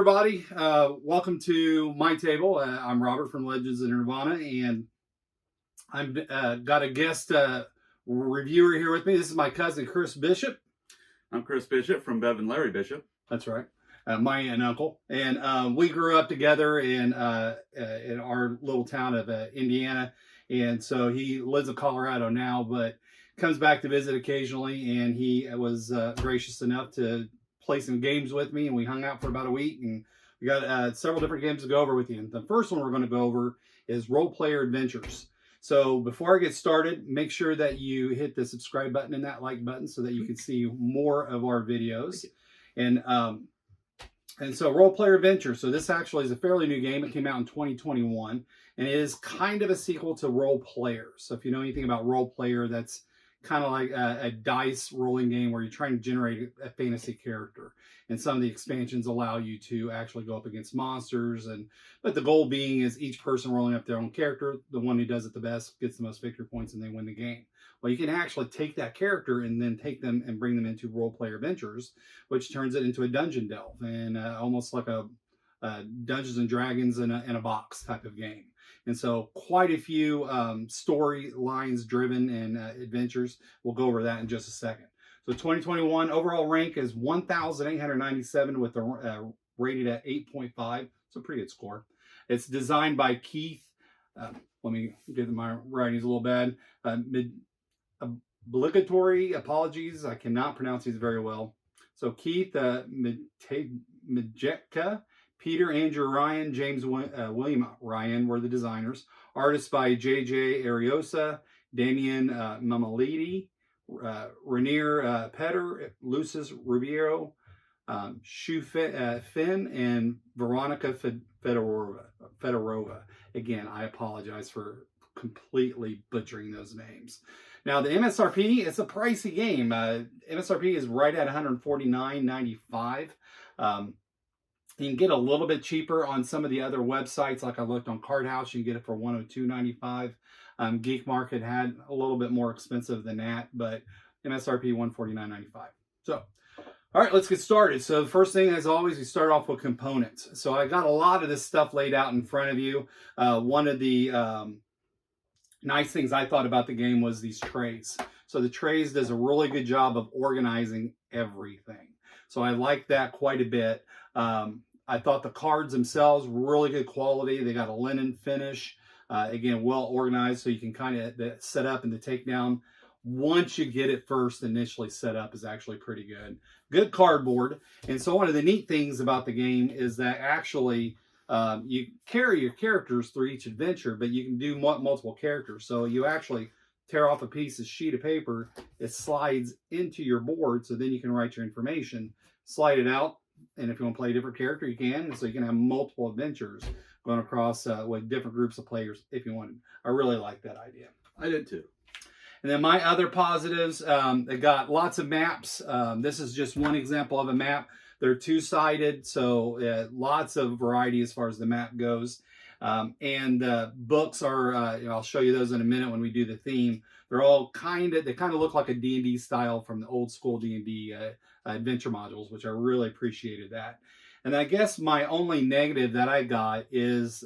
everybody. Welcome to my table. I'm Robert from Legends of Nirvana, and I'm got a guest reviewer here with me. This is my cousin, Chris Bishop. I'm Chris Bishop from Bev and Larry Bishop. That's right. My aunt and uncle. And we grew up together in our little town of Indiana. And so he lives in Colorado now, but comes back to visit occasionally. And he was gracious enough to play some games with me, and we hung out for about a week, and we got several different games to go over with you. And the first one we're going to go over is Role Player Adventures. So before I get started, make sure that you hit the subscribe button and that like button so that you can see more of our videos. And so Role Player Adventure. So this actually is a fairly new game. It came out in 2021, and it is kind of a sequel to Role Player. So if you know anything about Role Player, that's kind of like a dice rolling game where you're trying to generate a fantasy character, and some of the expansions allow you to actually go up against monsters, but the goal being is each person rolling up their own character. The one who does it the best gets the most victory points, and they win the game. Well, you can actually take that character and then take them and bring them into Role Player Adventures, which turns it into a dungeon delve, and almost like a Dungeons and Dragons in a box type of game. And so quite a few storylines driven and adventures. We'll go over that in just a second. So 2021 overall rank is 1,897 with a rated at 8.5. It's a pretty good score. It's designed by Keith. Let me get my writing's a little bad. Obligatory apologies. I cannot pronounce these very well. So Keith Majetka, Peter Andrew Ryan, James William Ryan were the designers. Artists by J.J. Ariosa, Damian Mamalidi, Rainier Petter, Lucis Ribeiro, Shu Finn, and Veronica Fedorova. Again, I apologize for completely butchering those names. Now, the MSRP, it's a pricey game. MSRP is right at $149.95. You can get a little bit cheaper on some of the other websites. Like I looked on Card House, you can get it for $102.95. Geek Market had a little bit more expensive than that, but MSRP $149.95. So, all right, let's get started. So the first thing, as always, we start off with components. So I got a lot of this stuff laid out in front of you. One of the nice things I thought about the game was these trays. So the trays does a really good job of organizing everything. So I like that quite a bit. I thought the cards themselves were really good quality. They got a linen finish. Again, well organized, so you can kind of set up, and the takedown, once you get it first initially set up, is actually pretty good. Good cardboard. And so one of the neat things about the game is that actually you carry your characters through each adventure, but you can do multiple characters. So you actually tear off a sheet of paper, it slides into your board, so then you can write your information, slide it out, and if you want to play a different character, you can. So you can have multiple adventures going across with different groups of players if you wanted. I really like that idea. I did too. And then my other positives, they got lots of maps. This is just one example of a map. They're two-sided, so lots of variety as far as the map goes. Books are, I'll show you those in a minute when we do the theme. They're all they kind of look like a D&D style from the old school D&D adventure modules, which I really appreciated that. And I guess my only negative that I got is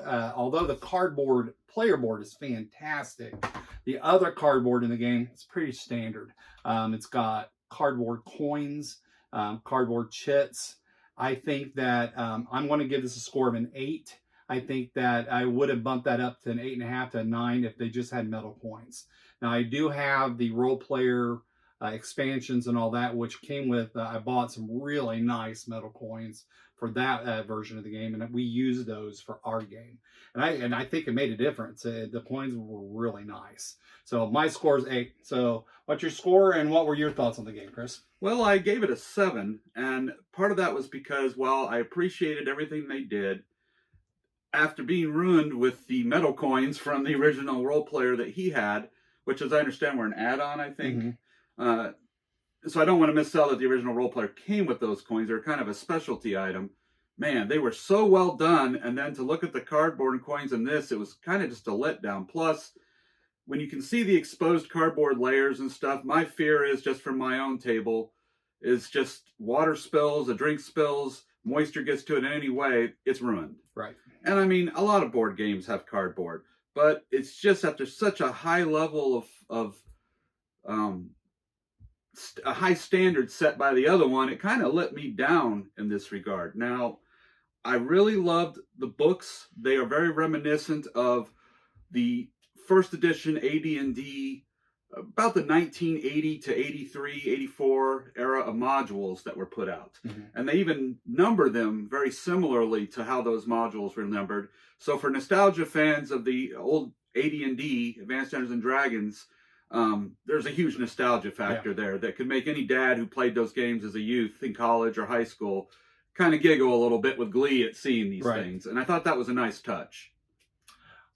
although the cardboard player board is fantastic, the other cardboard in the game is pretty standard. It's got cardboard coins, cardboard chits. I think that I'm going to give this a score of an 8. I think that I would have bumped that up to an 8.5 to a 9 if they just had metal coins. Now, I do have the Role Player expansions and all that, which came with, I bought some really nice metal coins for that version of the game, and we used those for our game. And I think it made a difference. The coins were really nice. So my score is 8. So what's your score, and what were your thoughts on the game, Chris? Well, I gave it a 7, and part of that was because, while I appreciated everything they did, after being ruined with the metal coins from the original Role Player that he had, which, as I understand, were an add-on, I think. Mm-hmm. So I don't want to missell that the original Role Player came with those coins. They're kind of a specialty item. Man, they were so well done, and then to look at the cardboard and coins in this, it was kind of just a letdown. Plus, when you can see the exposed cardboard layers and stuff, my fear is, just from my own table, is just water spills, drink spills, moisture gets to it in any way, it's ruined. Right. And I mean, a lot of board games have cardboard, but it's just after such a high level of um, a high standard set by the other one, it kind of let me down in this regard. Now, I really loved the books. They are very reminiscent of the first edition AD&D, about the 1980 to 83, 84 era of modules that were put out. Mm-hmm. And they even number them very similarly to how those modules were numbered. So for nostalgia fans of the old AD&D, Advanced Dungeons and Dragons, there's a huge nostalgia factor there that could make any dad who played those games as a youth in college or high school kind of giggle a little bit with glee at seeing these things. And I thought that was a nice touch.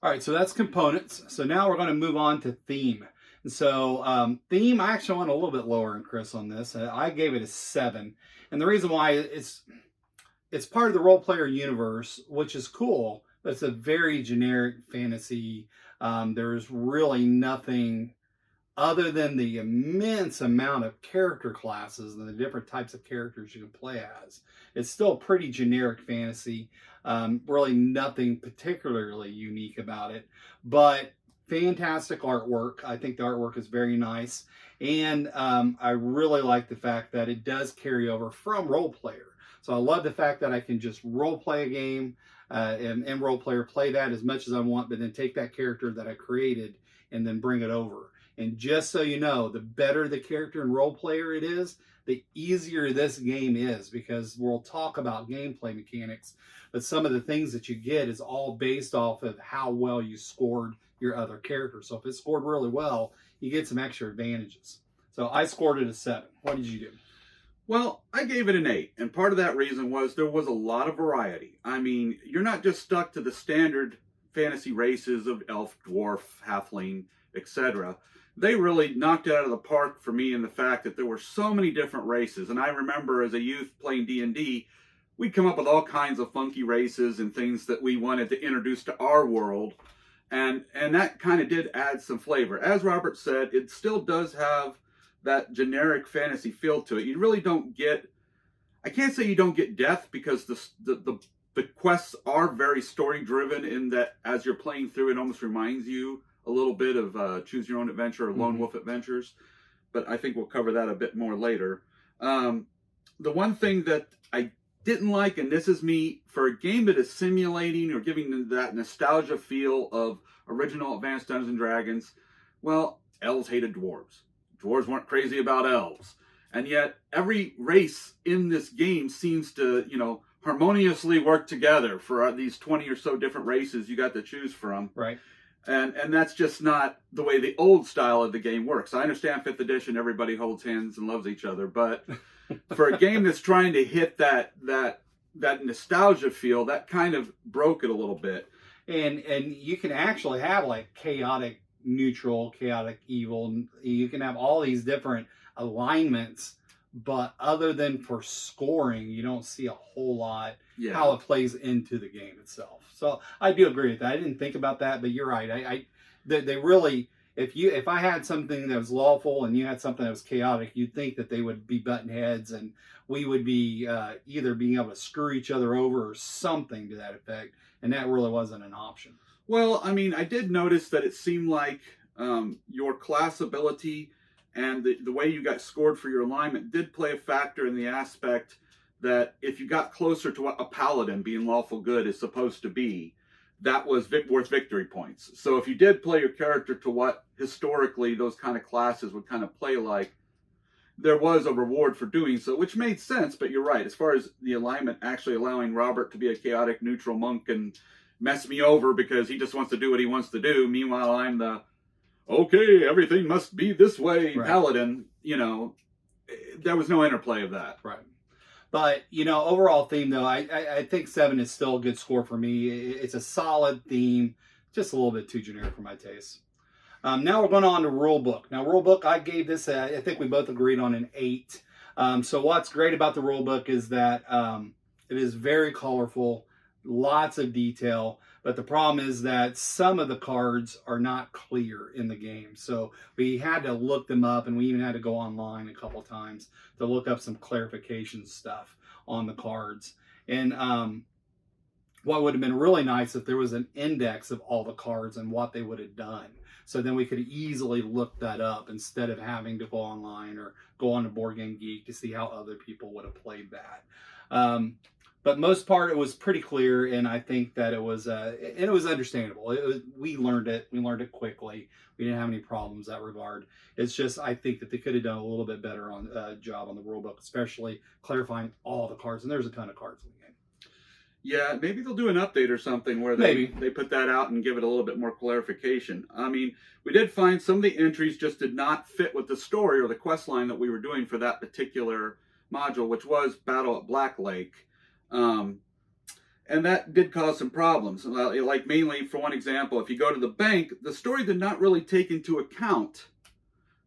All right, so that's components. So now we're going to move on to theme. And so theme, I actually went a little bit lower than Chris on this. I gave it a 7. And the reason why it's part of the role player universe, which is cool, but it's a very generic fantasy. There's really nothing other than the immense amount of character classes and the different types of characters you can play as. It's still pretty generic fantasy. Really nothing particularly unique about it, but fantastic artwork. I think the artwork is very nice. And I really like the fact that it does carry over from role player. So I love the fact that I can just role play a game and role player, play that as much as I want, but then take that character that I created and then bring it over. And just so you know, the better the character and role player it is, the easier this game is, because we'll talk about gameplay mechanics, but some of the things that you get is all based off of how well you scored your other character. So if it scored really well, you get some extra advantages. So I scored it a 7. What did you do? Well, I gave it an 8, and part of that reason was there was a lot of variety. I mean, you're not just stuck to the standard fantasy races of elf, dwarf, halfling, etc. They really knocked it out of the park for me in the fact that there were so many different races. And I remember as a youth playing D&D, we'd come up with all kinds of funky races and things that we wanted to introduce to our world. And that kind of did add some flavor. As Robert said, it still does have that generic fantasy feel to it. You really don't get, I can't say you don't get death, because the quests are very story driven in that as you're playing through, it almost reminds you a little bit of Choose Your Own Adventure or Lone Wolf Adventures, but I think we'll cover that a bit more later. The one thing that I didn't like, and this is me, for a game that is simulating or giving that nostalgia feel of original Advanced Dungeons and Dragons, well, elves hated dwarves. Dwarves weren't crazy about elves. And yet every race in this game seems to, harmoniously work together for these 20 or so different races you got to choose from. Right. And that's just not the way the old style of the game works. I understand 5th edition, everybody holds hands and loves each other, but for a game that's trying to hit that nostalgia feel, that kind of broke it a little bit. And you can actually have like chaotic neutral, chaotic evil. You can have all these different alignments, but other than for scoring, you don't see a whole lot how it plays into the game itself. So I do agree with that. I didn't think about that, but you're right. They really, if I had something that was lawful and you had something that was chaotic, you'd think that they would be butting heads and we would be either being able to screw each other over or something to that effect. And that really wasn't an option. Well, I mean, I did notice that it seemed like your class ability and the way you got scored for your alignment did play a factor in the aspect that if you got closer to what a paladin being lawful good is supposed to be, that was worth victory points. So if you did play your character to what historically those kind of classes would kind of play like, there was a reward for doing so, which made sense. But you're right, as far as the alignment actually allowing Robert to be a chaotic neutral monk and mess me over because he just wants to do what he wants to do. Meanwhile, I'm the, okay, everything must be this way, paladin. There was no interplay of that. Right. But, overall theme, though, I think 7 is still a good score for me. It's a solid theme, just a little bit too generic for my taste. Now we're going on to Rulebook. Now, Rulebook, I gave this, I think we both agreed on an 8. So what's great about the Rulebook is that it is very colorful, lots of detail, but the problem is that some of the cards are not clear in the game. So we had to look them up, and we even had to go online a couple times to look up some clarification stuff on the cards. And what would have been really nice if there was an index of all the cards and what they would have done. So then we could easily look that up instead of having to go online or go on to Board Game Geek to see how other people would have played that. But most part, it was pretty clear, and I think that it was understandable. We learned it. We learned it quickly. We didn't have any problems in that regard. It's just I think that they could have done a little bit better on job on the rule book, especially clarifying all the cards. And there's a ton of cards in the game. Yeah, maybe they'll do an update or something where they put that out and give it a little bit more clarification. I mean, we did find some of the entries just did not fit with the story or the quest line that we were doing for that particular module, which was Battle at Black Lake. And that did cause some problems. Like mainly, for one example, if you go to the bank, the story did not really take into account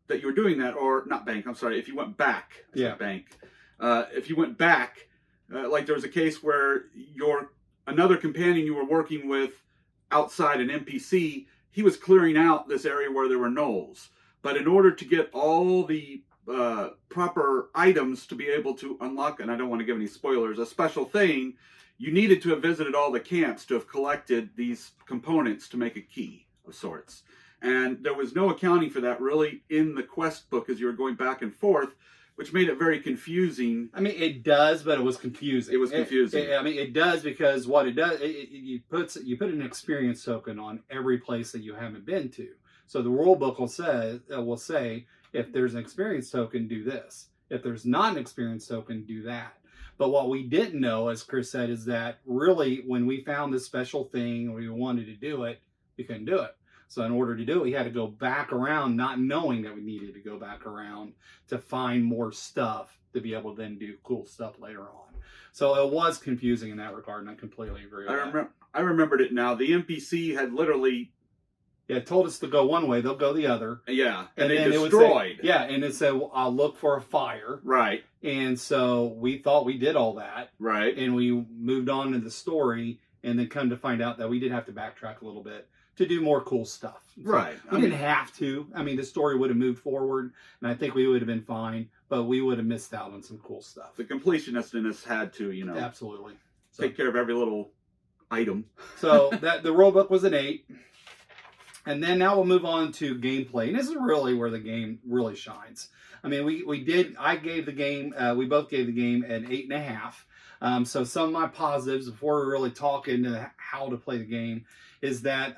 that you were doing that, or not bank, I'm sorry, if you went back. Bank. If you went back, like there was a case where another companion you were working with outside an NPC, he was clearing out this area where there were gnolls. But in order to get all the proper items to be able to unlock, and I don't want to give any spoilers, a special thing, you needed to have visited all the camps to have collected these components to make a key of sorts. And there was no accounting for that really in the quest book as you were going back and forth, which made it very confusing. I mean, it does, but it was confusing. It was confusing. It does because what it does, you put an experience token on every place that you haven't been to. So the rule book will say, if there's an experience token, do this. If there's not an experience token, do that. But what we didn't know, as Chris said, is that really when we found this special thing or we wanted to do it, we couldn't do it. So in order to do it, we had to go back around, not knowing that we needed to go back around to find more stuff to be able to then do cool stuff later on. So it was confusing in that regard, and I completely agree with that. I remembered it now. The NPC had literally... Yeah, it told us to go one way, they'll go the other. Yeah, and they destroyed. And it said, I'll look for a fire. Right. And so we thought we did all that. Right. And we moved on to the story, and then come to find out that we did have to backtrack a little bit to do more cool stuff. So right. We didn't have to. I mean, the story would have moved forward, and I think we would have been fine, but we would have missed out on some cool stuff. The completionist in us had to, Absolutely. Take care of every little item. So the rule book was an 8. And then now we'll move on to gameplay. And this is really where the game really shines. I mean, we both gave the game an 8.5. So some of my positives before we really talk into how to play the game is that,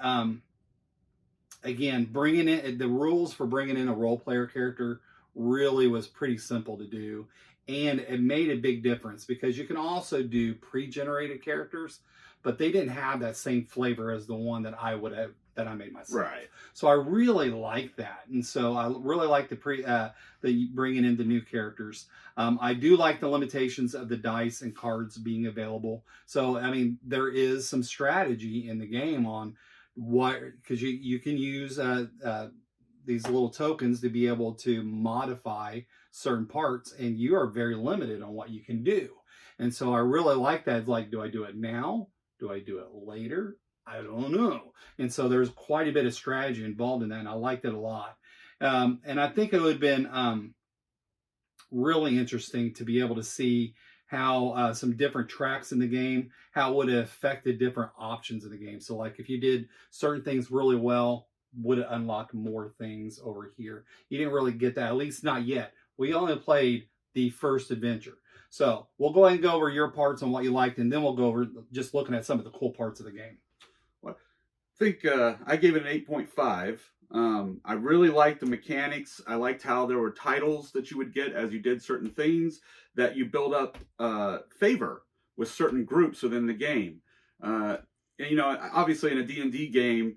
again, bringing in the rules for bringing in a role player character really was pretty simple to do. And it made a big difference because you can also do pre-generated characters, but they didn't have that same flavor as the one that I made myself. Right. So I really like that, and so I really like the bringing in the new characters. I do like the limitations of the dice and cards being available. So I mean, there is some strategy in the game on what, because you can use these little tokens to be able to modify certain parts, and you are very limited on what you can do. And so I really like that. It's like, do I do it now? Do I do it later? I don't know. And so there's quite a bit of strategy involved in that, and I liked it a lot. And I think it would have been really interesting to be able to see how some different tracks in the game, how it would have affected different options in the game. So like if you did certain things really well, would it unlock more things over here? You didn't really get that, at least not yet. We only played the first adventure. So we'll go ahead and go over your parts on what you liked, and then we'll go over just looking at some of the cool parts of the game. I think I gave it an 8.5. I really liked the mechanics. I liked how there were titles that you would get as you did certain things, that you build up favor with certain groups within the game. And, obviously in a D&D game,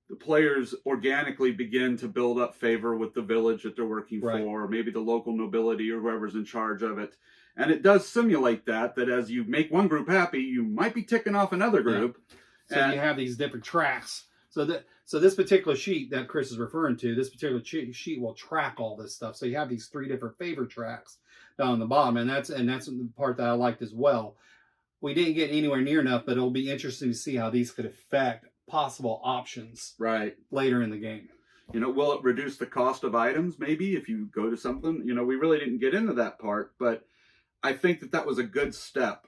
the players organically begin to build up favor with the village that they're working for, or maybe the local nobility or whoever's in charge of it. And it does simulate that as you make one group happy, you might be ticking off another group. Yeah. So you have these different tracks. So this particular sheet that Chris is referring to, this particular sheet will track all this stuff. So you have these 3 different favor tracks down on the bottom, and that's the part that I liked as well. We didn't get anywhere near enough, but it'll be interesting to see how these could affect possible options later in the game. Will it reduce the cost of items maybe if you go to something? We really didn't get into that part, but I think that was a good step.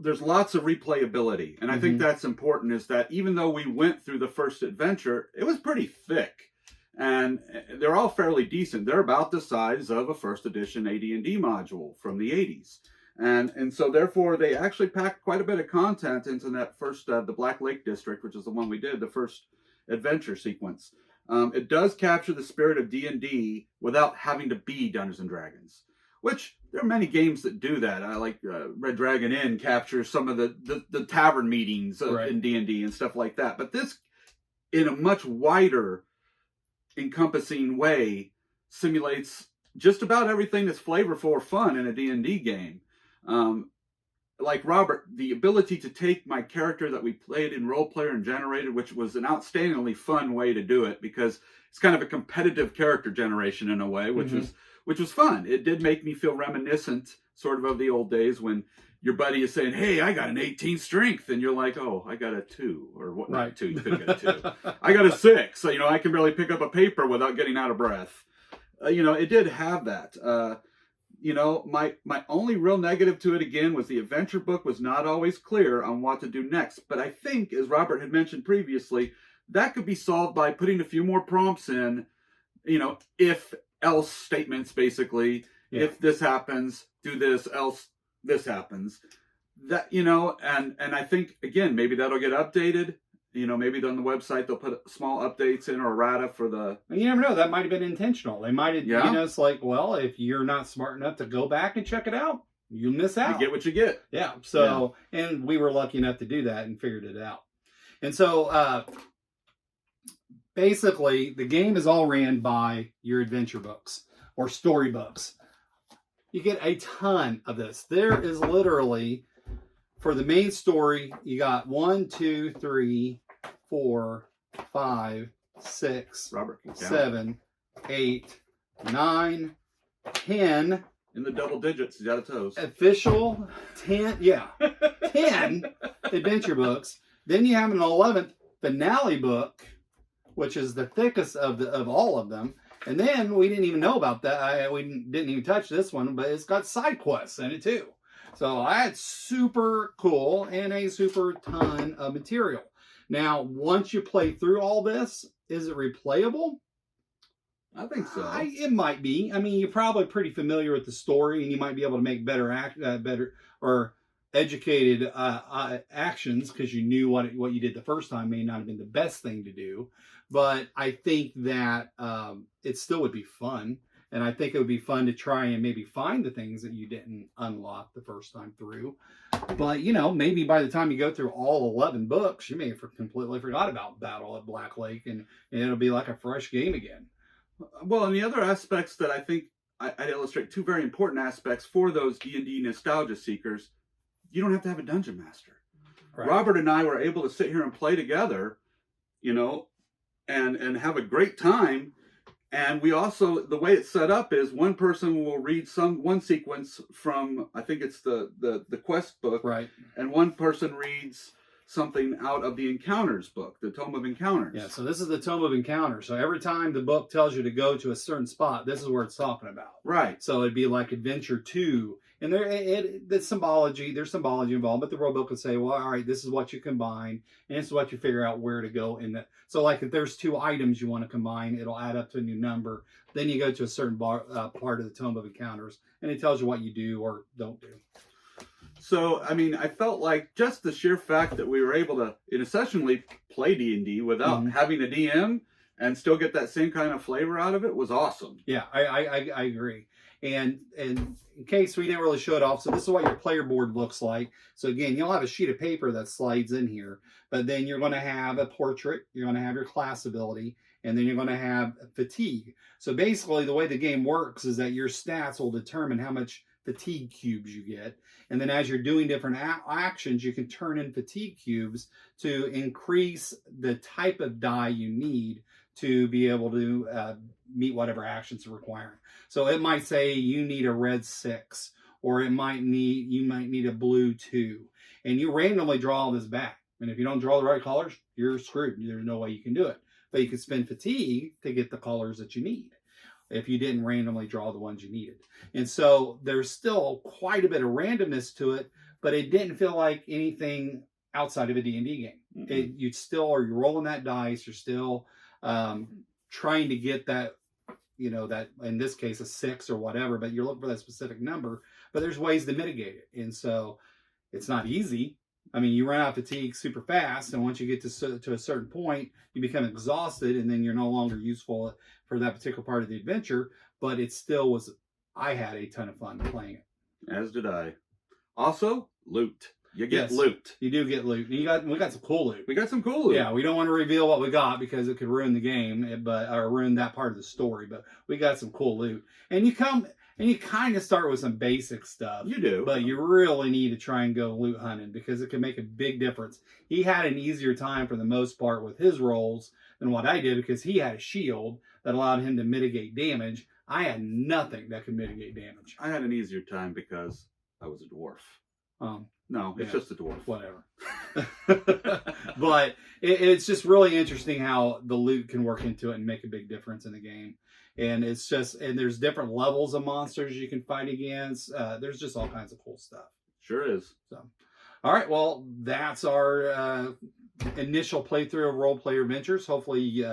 there's lots of replayability, and I think that's important. Is that even though we went through the first adventure, it was pretty thick, and they're all fairly decent. They're about the size of a first edition AD&D module from the 80s, and so therefore they actually packed quite a bit of content into that first the Black Lake District, which is the one we did, the first adventure sequence. It does capture the spirit of D&D without having to be Dungeons and Dragons, which there are many games that do that. I like Red Dragon Inn captures some of the tavern meetings in D&D and stuff like that. But this, in a much wider, encompassing way, simulates just about everything that's flavorful or fun in a D&D game. Like Robert, the ability to take my character that we played in Role Player and generated, which was an outstandingly fun way to do it, because it's kind of a competitive character generation in a way, which was fun. It did make me feel reminiscent sort of the old days when your buddy is saying, "Hey, I got an 18 strength," and you're like, "Oh, I got a 2," or what? Not 2, you couldn't get a 2. I got a 6, so I can barely pick up a paper without getting out of breath. It did have that. My only real negative to it, again, was the adventure book was not always clear on what to do next. But I think, as Robert had mentioned previously, that could be solved by putting a few more prompts in, if else statements, basically. Yeah. If this happens, do this, else this happens. That, and I think, again, maybe that'll get updated. Maybe on the website they'll put small updates in or errata for the... You never know. That might have been intentional. They might have, it's like, well, if you're not smart enough to go back and check it out, you miss out. You get what you get. Yeah. So, and we were lucky enough to do that and figured it out. And so, basically, the game is all ran by your adventure books or storybooks. You get a ton of this. There is literally... For the main story, you got 1, 2, 3, 4, 5, 6, 7, 8, 9, 10. In the double digits, he's out of toes. Official 10, 10 adventure books. Then you have an 11th finale book, which is the thickest of all of them. And then we didn't even know about that. We didn't even touch this one, but it's got side quests in it too. So that's super cool and a super ton of material. Now, once you play through all this, is it replayable? I think so. It might be. I mean, you're probably pretty familiar with the story, and you might be able to make better or educated actions because you knew what you did the first time may not have been the best thing to do. But I think that it still would be fun. And I think it would be fun to try and maybe find the things that you didn't unlock the first time through. But, maybe by the time you go through all 11 books, you may have completely forgot about Battle at Black Lake, and it'll be like a fresh game again. Well, and the other aspects that I think I'd illustrate, two very important aspects for those D&D nostalgia seekers, you don't have to have a dungeon master. Right. Robert and I were able to sit here and play together, and have a great time. And we also, the way it's set up is one person will read one sequence from, I think it's the quest book. Right. And one person reads something out of the Encounters book, the Tome of Encounters. Yeah, so this is the Tome of Encounters. So every time the book tells you to go to a certain spot, this is where it's talking about. Right. So it'd be like Adventure 2. And there's symbology involved, but the rule book would say, well, all right, this is what you combine, and this is what you figure out where to go in that. So like if there's 2 items you want to combine, it'll add up to a new number. Then you go to a certain part of the Tome of Encounters, and it tells you what you do or don't do. So, I mean, I felt like just the sheer fact that we were able to, essentially play D&D without having a DM and still get that same kind of flavor out of it was awesome. Yeah, I agree. And in case we didn't really show it off, so this is what your player board looks like. So again, you'll have a sheet of paper that slides in here, but then you're going to have a portrait, you're going to have your class ability, and then you're going to have fatigue. So basically the way the game works is that your stats will determine how much fatigue cubes you get. And then as you're doing different actions, you can turn in fatigue cubes to increase the type of die you need to be able to meet whatever actions are required. So it might say you need a red 6, or you might need a blue 2, and you randomly draw all this back. And if you don't draw the right colors, you're screwed. There's no way you can do it. But you can spend fatigue to get the colors that you need if you didn't randomly draw the ones you needed. And so there's still quite a bit of randomness to it, but it didn't feel like anything outside of a D&D game. You still are, you're rolling that dice, you're still trying to get that, that in this case a 6 or whatever, but you're looking for that specific number, but there's ways to mitigate it. And so it's not easy. I mean, you run out of fatigue super fast, and once you get to a certain point, you become exhausted, and then you're no longer useful for that particular part of the adventure. But it still was, I had a ton of fun playing it. As did I. Also, loot. You get loot. You do get loot. We got some cool loot. We got some cool loot. Yeah, we don't want to reveal what we got because it could ruin the game, or ruin that part of the story. But we got some cool loot, and you kind of start with some basic stuff. You do, but you really need to try and go loot hunting because it can make a big difference. He had an easier time for the most part with his rolls than what I did because he had a shield that allowed him to mitigate damage. I had nothing that could mitigate damage. I had an easier time because I was a dwarf. No, it's just a dwarf. Whatever. But it's just really interesting how the loot can work into it and make a big difference in the game. And it's just, and there's different levels of monsters you can fight against. There's just all kinds of cool stuff. Sure is. So, all right. Well, that's our initial playthrough of Role Player Adventures. Hopefully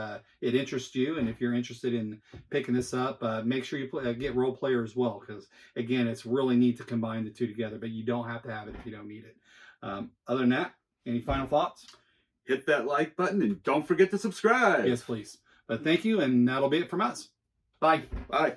it interests you. And if you're interested in picking this up, make sure you get Role Player as well. Because, again, it's really neat to combine the two together. But you don't have to have it if you don't need it. Other than that, any final thoughts? Hit that like button and don't forget to subscribe. Yes, please. But thank you. And that'll be it from us. Bye. Bye.